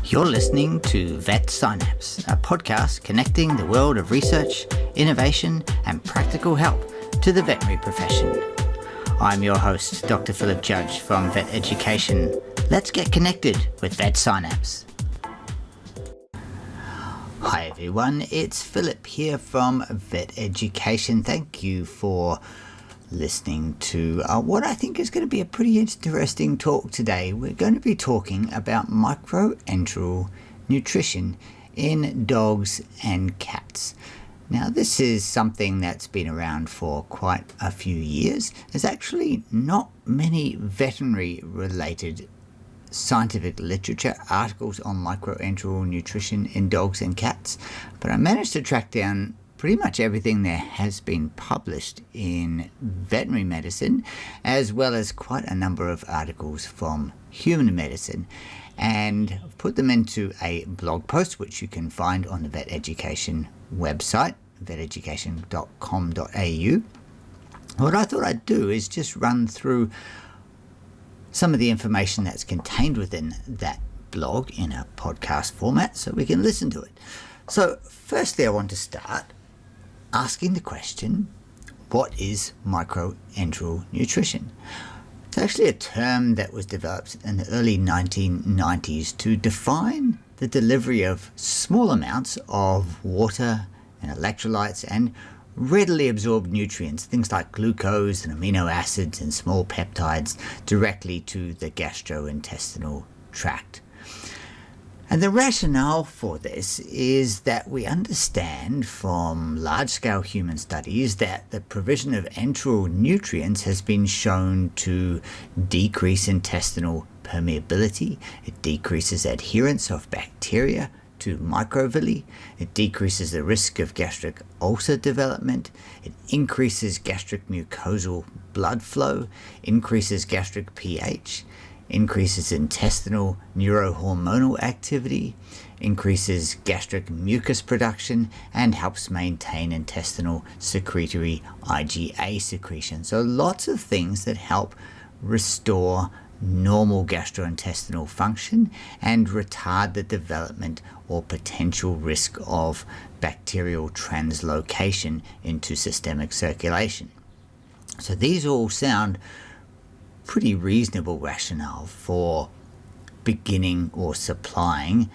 You're listening to Vet Synapse, a podcast connecting the world of research, innovation, and practical help to the veterinary profession. I'm your host, Dr. Philip Judge from Vet Education. Let's get connected with Vet Synapse. Hi everyone, it's Philip here from Vet Education. Thank you for listening to what I think is going to be a pretty interesting talk today. We're going to be talking about microenteral nutrition in dogs and cats. Now, this is something that's been around for quite a few years. There's actually not many veterinary-related scientific literature articles on microenteral nutrition in dogs and cats, but I managed to track down pretty much everything there has been published in veterinary medicine, as well as quite a number of articles from human medicine, and I've put them into a blog post which you can find on the Vet Education website, veteducation.com.au. What I thought I'd do is just run through some of the information that's contained within that blog in a podcast format so we can listen to it. So firstly, I want to start asking the question, what is microenteral nutrition? It's actually a term that was developed in the early 1990s to define the delivery of small amounts of water and electrolytes and readily absorbed nutrients, things like glucose and amino acids and small peptides, directly to the gastrointestinal tract. And the rationale for this is that we understand from large-scale human studies that the provision of enteral nutrients has been shown to decrease intestinal permeability. It decreases adherence of bacteria to microvilli. It decreases the risk of gastric ulcer development. It increases gastric mucosal blood flow, increases gastric pH, increases intestinal neurohormonal activity, increases gastric mucus production, and helps maintain intestinal secretory IgA secretion. So lots of things that help restore normal gastrointestinal function and retard the development or potential risk of bacterial translocation into systemic circulation. So these all sound pretty reasonable rationale for beginning or supplying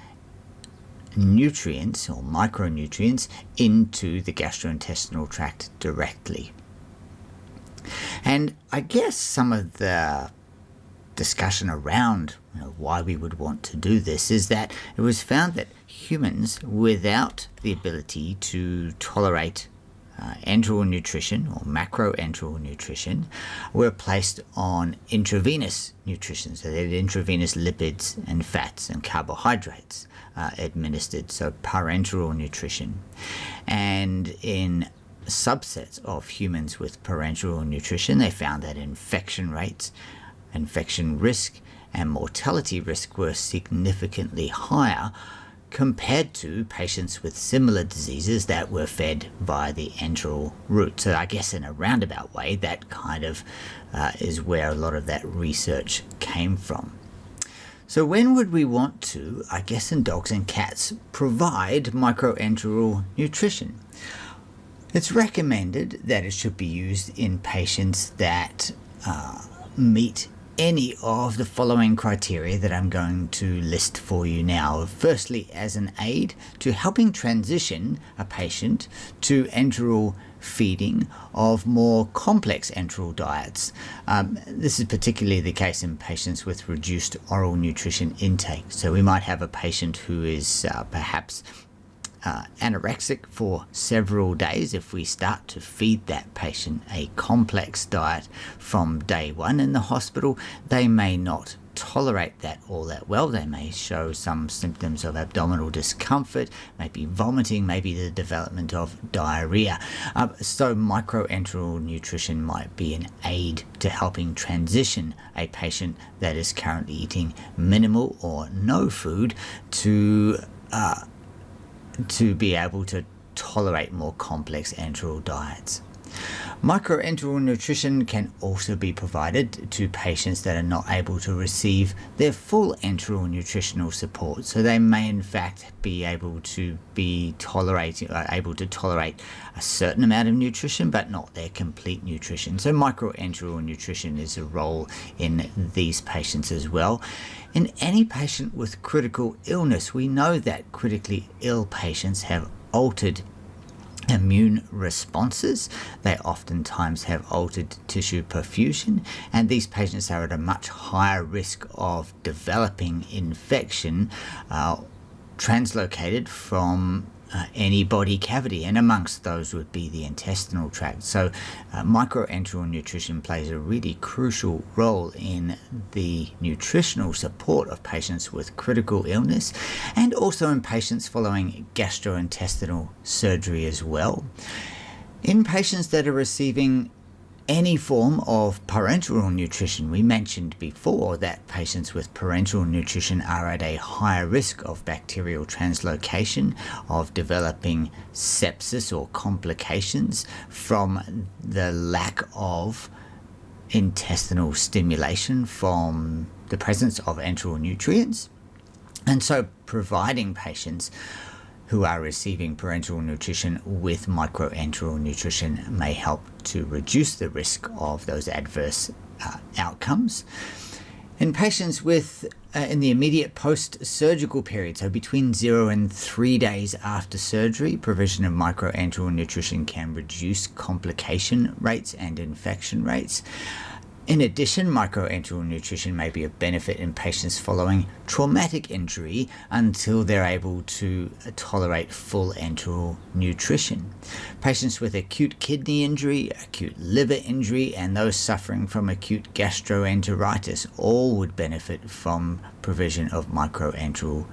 nutrients or micronutrients into the gastrointestinal tract directly. And I guess some of the discussion around why we would want to do this is that it was found that humans without the ability to tolerate enteral nutrition or macroenteral nutrition were placed on intravenous nutrition. So they had intravenous lipids and fats and carbohydrates administered, so parenteral nutrition. And in subsets of humans with parenteral nutrition, they found that infection rates, infection risk, and mortality risk were significantly higher compared to patients with similar diseases that were fed via the enteral route. So I guess in a roundabout way, that kind of is where a lot of that research came from. So when would we want to, I guess in dogs and cats, provide microenteral nutrition? It's recommended that it should be used in patients that meet any of the following criteria that I'm going to list for you now. Firstly, as an aid to helping transition a patient to enteral feeding of more complex enteral diets. This is particularly the case in patients with reduced oral nutrition intake. So we might have a patient who is perhaps anorexic for several days. If we start to feed that patient a complex diet from day one in the hospital, they may not tolerate that all that well. They may show some symptoms of abdominal discomfort, maybe vomiting, maybe the development of diarrhea. So microenteral nutrition might be an aid to helping transition a patient that is currently eating minimal or no food to be able to tolerate more complex enteral diets. Microenteral nutrition can also be provided to patients that are not able to receive their full enteral nutritional support. So they may in fact be able to tolerate a certain amount of nutrition, but not their complete nutrition. So microenteral nutrition is a role in these patients as well. In any patient with critical illness, we know that critically ill patients have altered immune responses. They oftentimes have altered tissue perfusion, and these patients are at a much higher risk of developing infection translocated from any body cavity, and amongst those would be the intestinal tract. So microenteral nutrition plays a really crucial role in the nutritional support of patients with critical illness, and also in patients following gastrointestinal surgery as well. In patients that are receiving any form of parenteral nutrition, we mentioned before that patients with parenteral nutrition are at a higher risk of bacterial translocation, of developing sepsis or complications from the lack of intestinal stimulation from the presence of enteral nutrients. And so providing patients who are receiving parenteral nutrition with microenteral nutrition may help to reduce the risk of those adverse outcomes. In patients with in the immediate post-surgical period, so between 0 and 3 days after surgery, provision of microenteral nutrition can reduce complication rates and infection rates. In addition, microenteral nutrition may be of benefit in patients following traumatic injury until they're able to tolerate full enteral nutrition. Patients with acute kidney injury, acute liver injury, and those suffering from acute gastroenteritis all would benefit from provision of microenteral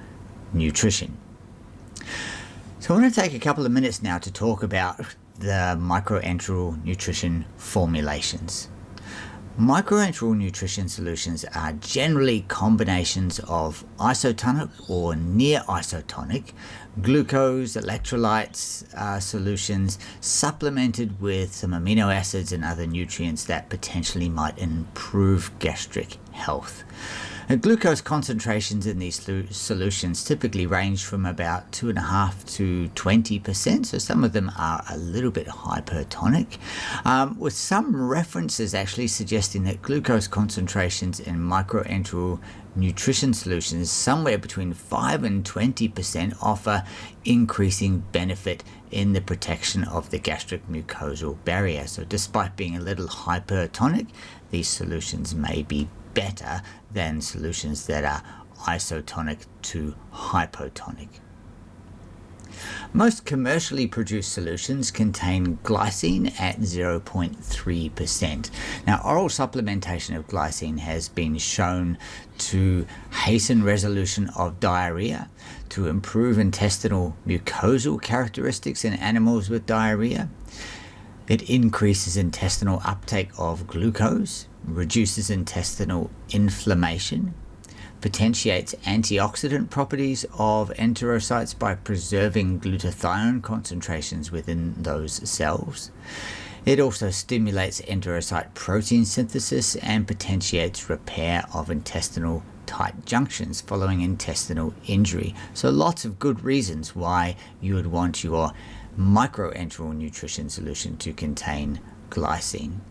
nutrition. So I want to take a couple of minutes now to talk about the microenteral nutrition formulations. Microenteral nutrition solutions are generally combinations of isotonic or near isotonic glucose, electrolytes solutions supplemented with some amino acids and other nutrients that potentially might improve gastric health. Glucose concentrations in these solutions typically range from about 2.5 to 20%, so some of them are a little bit hypertonic, with some references actually suggesting that glucose concentrations in microenteral nutrition solutions somewhere between 5 and 20% offer increasing benefit in the protection of the gastric mucosal barrier. So despite being a little hypertonic, these solutions may be better than solutions that are isotonic to hypotonic. Most commercially produced solutions contain glycine at 0.3%. Now, oral supplementation of glycine has been shown to hasten resolution of diarrhea, to improve intestinal mucosal characteristics in animals with diarrhea. It increases intestinal uptake of glucose, reduces intestinal inflammation, potentiates antioxidant properties of enterocytes by preserving glutathione concentrations within those cells. It also stimulates enterocyte protein synthesis and potentiates repair of intestinal tight junctions following intestinal injury. So lots of good reasons why you would want your microenteral nutrition solution to contain glycine.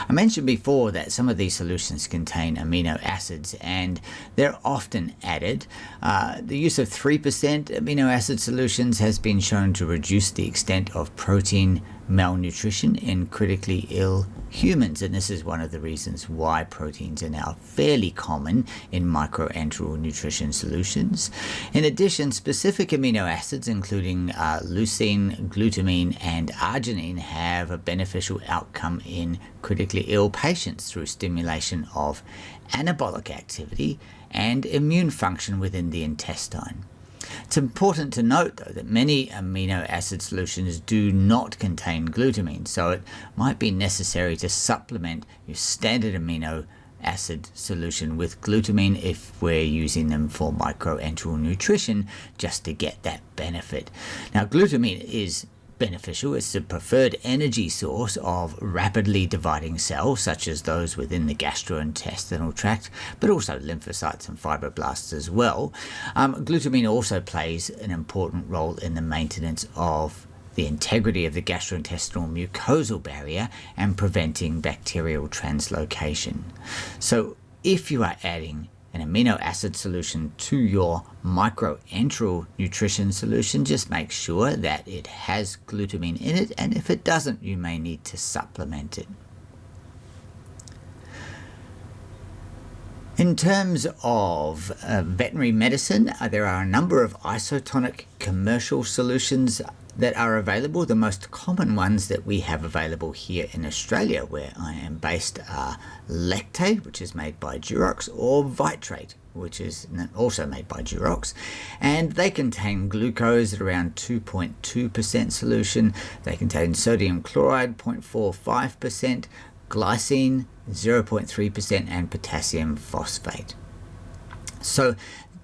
I mentioned before that some of these solutions contain amino acids and they're often added. The use of 3% amino acid solutions has been shown to reduce the extent of protein malnutrition in critically ill humans, and this is one of the reasons why proteins are now fairly common in microenteral nutrition solutions. In addition, specific amino acids including leucine, glutamine, and arginine have a beneficial outcome in critically ill patients through stimulation of anabolic activity and immune function within the intestine. It's important to note, though, that many amino acid solutions do not contain glutamine, so it might be necessary to supplement your standard amino acid solution with glutamine if we're using them for microenteral nutrition just to get that benefit. Now, glutamine is beneficial. It's the preferred energy source of rapidly dividing cells, such as those within the gastrointestinal tract, but also lymphocytes and fibroblasts as well. Glutamine also plays an important role in the maintenance of the integrity of the gastrointestinal mucosal barrier and preventing bacterial translocation. So if you are adding an amino acid solution to your microenteral nutrition solution, just make sure that it has glutamine in it, and if it doesn't, you may need to supplement it. In terms of veterinary medicine, there are a number of isotonic commercial solutions that are available. The most common ones that we have available here in Australia, where I am based, are Lactate, which is made by Durox, or Vitrate, which is also made by Durox, and they contain glucose at around 2.2% solution. They contain sodium chloride 0.45%, glycine 0.3%, and potassium phosphate. So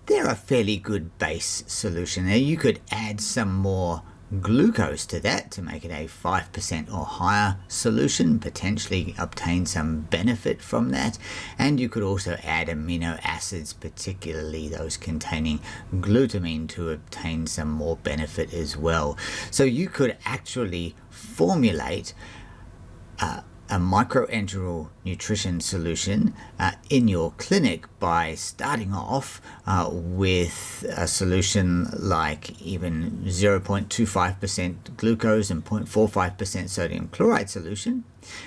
they're a fairly good base solution. Now you could add some more glucose to that to make it a 5% or higher solution, potentially obtain some benefit from that. And you could also add amino acids, particularly those containing glutamine, to obtain some more benefit as well. So you could actually formulate a microenteral nutrition solution in your clinic by starting off with a solution like even 0.25% glucose and 0.45% sodium chloride solution,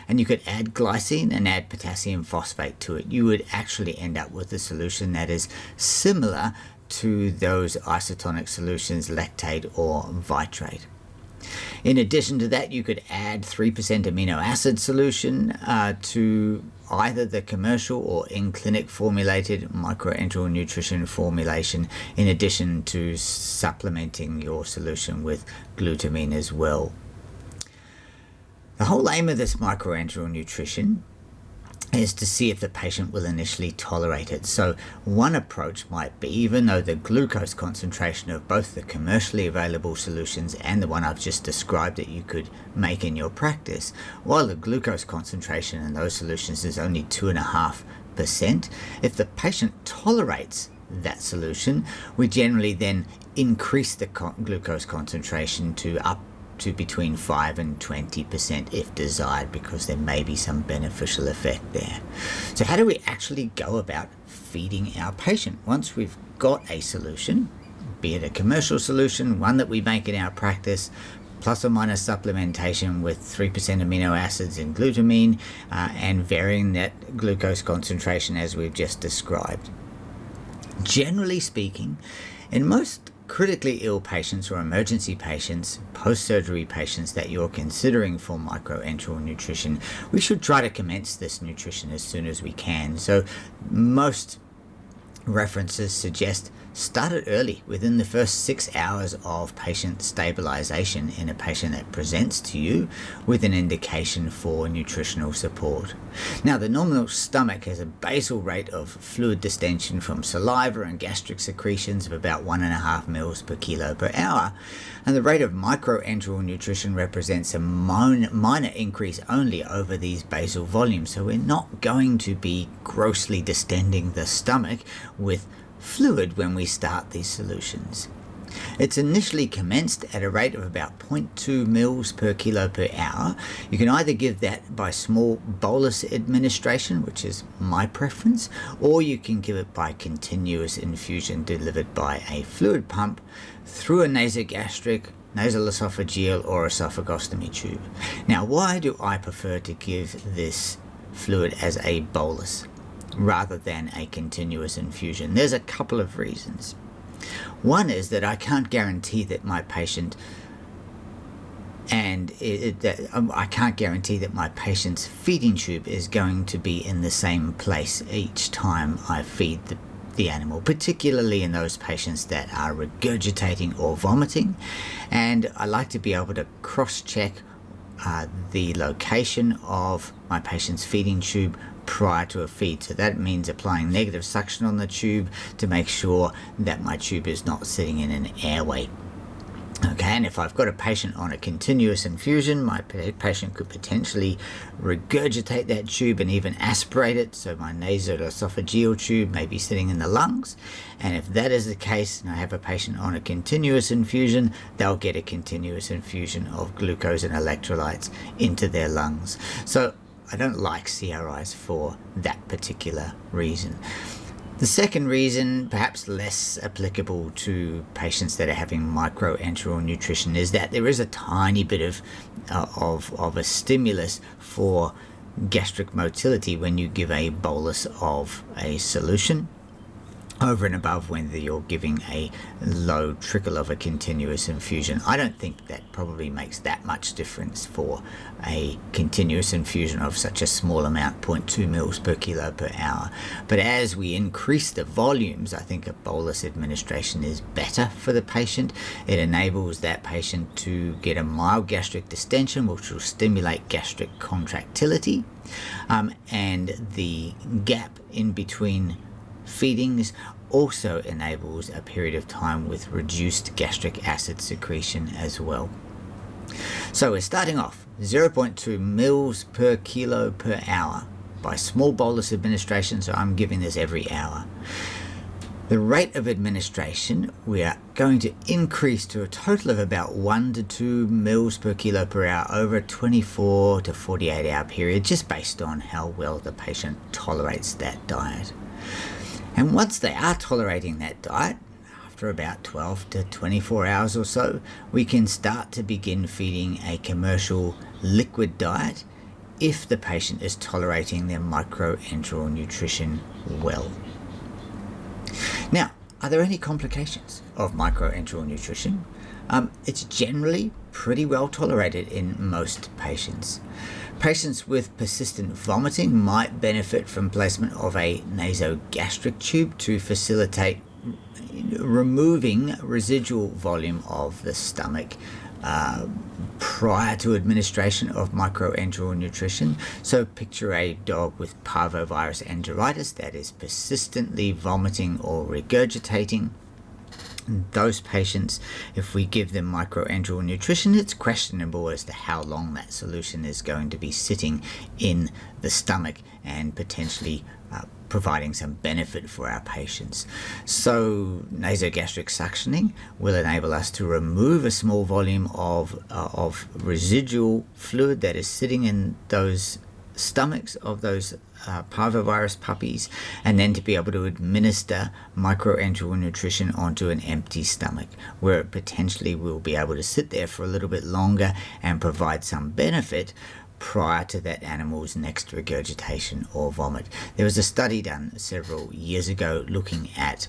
and you could add glycine and add potassium phosphate to it. You would actually end up with a solution that is similar to those isotonic solutions, Lactate or Vitrate. In addition to that, you could add 3% amino acid solution to either the commercial or in-clinic formulated microenteral nutrition formulation, in addition to supplementing your solution with glutamine as well. The whole aim of this microenteral nutrition is to see if the patient will initially tolerate it. So one approach might be, even though the glucose concentration of both the commercially available solutions and the one I've just described that you could make in your practice, while the glucose concentration in those solutions is only 2.5%, if the patient tolerates that solution, we generally then increase the glucose concentration to up to between 5 and 20% if desired, because there may be some beneficial effect there. So how do we actually go about feeding our patient? Once we've got a solution, be it a commercial solution, one that we make in our practice, plus or minus supplementation with 3% amino acids and glutamine, and varying that glucose concentration as we've just described. Generally speaking, in most critically ill patients or emergency patients, post-surgery patients that you're considering for microenteral nutrition, we should try to commence this nutrition as soon as we can. So most references suggest start it early, within the first 6 hours of patient stabilization in a patient that presents to you with an indication for nutritional support. Now, the normal stomach has a basal rate of fluid distension from saliva and gastric secretions of about 1.5 mils per kilo per hour, and the rate of microenteral nutrition represents a minor increase only over these basal volumes. So we're not going to be grossly distending the stomach with fluid when we start these solutions. It's initially commenced at a rate of about 0.2 mils per kilo per hour. You can either give that by small bolus administration, which is my preference, or you can give it by continuous infusion delivered by a fluid pump through a nasogastric, nasal-esophageal, or esophagostomy tube. Now, why do I prefer to give this fluid as a bolus rather than a continuous infusion? There's a couple of reasons. One is that I can't guarantee that my patient I can't guarantee that my patient's feeding tube is going to be in the same place each time I feed the animal, particularly in those patients that are regurgitating or vomiting. And I like to be able to cross-check the location of my patient's feeding tube prior to a feed. So that means applying negative suction on the tube to make sure that my tube is not sitting in an airway. Okay, and if I've got a patient on a continuous infusion, my patient could potentially regurgitate that tube and even aspirate it, so my nasal-esophageal tube may be sitting in the lungs. And if that is the case, and I have a patient on a continuous infusion, they'll get a continuous infusion of glucose and electrolytes into their lungs. So I don't like CRIs for that particular reason. The second reason, perhaps less applicable to patients that are having microenteral nutrition, is that there is a tiny bit of a stimulus for gastric motility when you give a bolus of a solution, over and above whether you're giving a low trickle of a continuous infusion. I don't think that probably makes that much difference for a continuous infusion of such a small amount, 0.2 mils per kilo per hour. But as we increase the volumes, I think a bolus administration is better for the patient. It enables that patient to get a mild gastric distension, which will stimulate gastric contractility, and the gap in between feedings also enables a period of time with reduced gastric acid secretion as well. So we're starting off 0.2 mils per kilo per hour by small bolus administration, so I'm giving this every hour. The rate of administration we are going to increase to a total of about 1 to 2 mils per kilo per hour over a 24 to 48 hour period, just based on how well the patient tolerates that diet. And once they are tolerating that diet, after about 12 to 24 hours or so, we can start to begin feeding a commercial liquid diet if the patient is tolerating their microenteral nutrition well. Now, are there any complications of microenteral nutrition? It's generally pretty well tolerated in most patients. Patients with persistent vomiting might benefit from placement of a nasogastric tube to facilitate removing residual volume of the stomach prior to administration of microenteral nutrition. So picture a dog with parvovirus enteritis that is persistently vomiting or regurgitating. Those patients, if we give them microenteral nutrition, it's questionable as to how long that solution is going to be sitting in the stomach and potentially providing some benefit for our patients. So nasogastric suctioning will enable us to remove a small volume of residual fluid that is sitting in those stomachs of those parvovirus puppies, and then to be able to administer microenteral nutrition onto an empty stomach, where it potentially will be able to sit there for a little bit longer and provide some benefit prior to that animal's next regurgitation or vomit. There was a study done several years ago looking at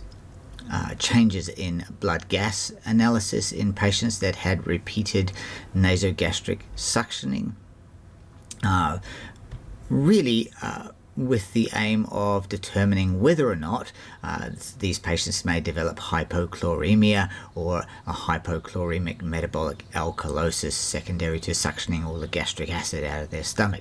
changes in blood gas analysis in patients that had repeated nasogastric suctioning, with the aim of determining whether or not these patients may develop hypochloremia or a hypochloremic metabolic alkalosis secondary to suctioning all the gastric acid out of their stomach.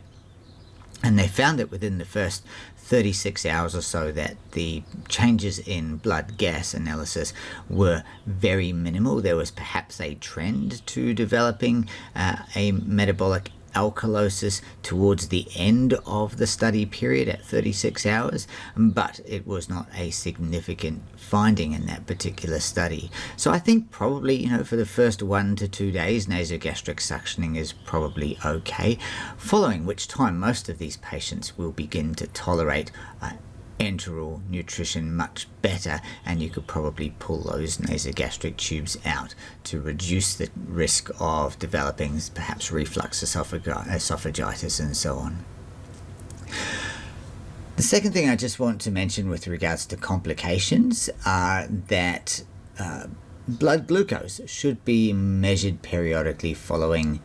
And they found that within the first 36 hours or so that the changes in blood gas analysis were very minimal. There was perhaps a trend to developing a metabolic alkalosis towards the end of the study period at 36 hours, but it was not a significant finding in that particular study. So I think probably, for the first 1 to 2 days, nasogastric suctioning is probably okay, following which time most of these patients will begin to tolerate enteral nutrition much better, and you could probably pull those nasogastric tubes out to reduce the risk of developing perhaps reflux esophagitis and so on. The second thing I just want to mention with regards to complications are that blood glucose should be measured periodically following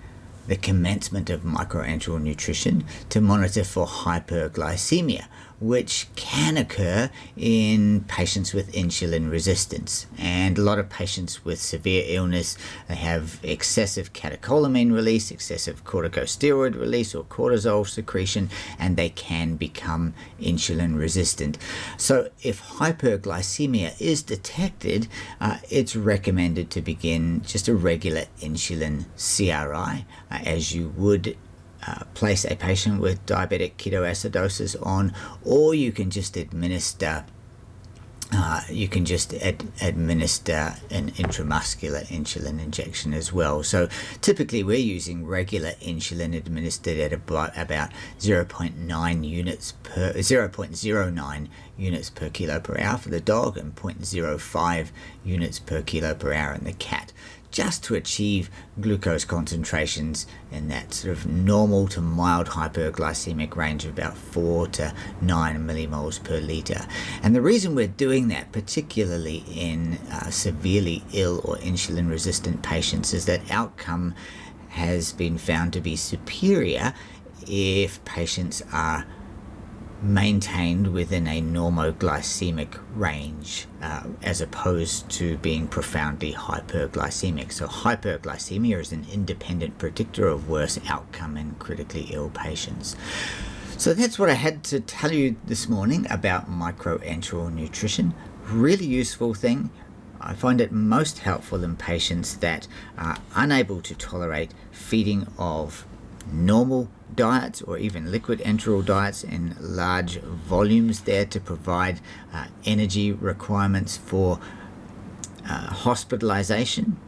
the commencement of microenteral nutrition to monitor for hyperglycemia, which can occur in patients with insulin resistance. And a lot of patients with severe illness, they have excessive catecholamine release, excessive corticosteroid release or cortisol secretion, and they can become insulin resistant. So if hyperglycemia is detected, it's recommended to begin just a regular insulin CRI, as you would place a patient with diabetic ketoacidosis on, or you can just administer administer an intramuscular insulin injection as well. So typically we're using regular insulin administered at about 0.09 units per kilo per hour for the dog and 0.05 units per kilo per hour in the cat, just to achieve glucose concentrations in that sort of normal to mild hyperglycemic range of about 4 to 9 millimoles per litre. And the reason we're doing that, particularly in severely ill or insulin resistant patients, is that outcome has been found to be superior if patients are maintained within a normoglycemic range, as opposed to being profoundly hyperglycemic. So hyperglycemia is an independent predictor of worse outcome in critically ill patients. So that's what I had to tell you this morning about microenteral nutrition. Really useful thing. I find it most helpful in patients that are unable to tolerate feeding of normal diets or even liquid enteral diets in large volumes there to provide energy requirements for hospitalization.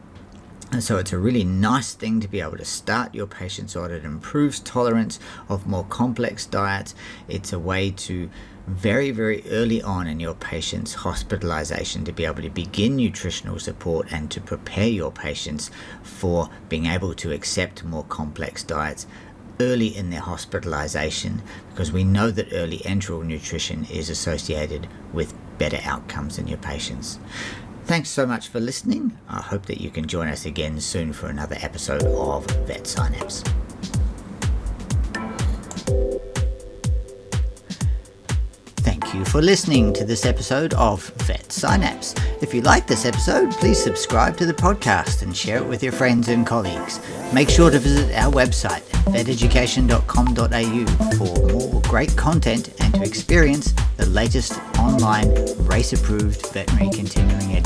And so it's a really nice thing to be able to start your patients on. It improves tolerance of more complex diets. It's a way to very, very early on in your patient's hospitalization to be able to begin nutritional support and to prepare your patients for being able to accept more complex diets early in their hospitalization, because we know that early enteral nutrition is associated with better outcomes in your patients. Thanks so much for listening. I hope that you can join us again soon for another episode of Vet Synapse. Thank you for listening to this episode of Vet Synapse. If you like this episode, please subscribe to the podcast and share it with your friends and colleagues. Make sure to visit our website, veteducation.com.au, for more great content and to experience the latest online race-approved veterinary continuing education.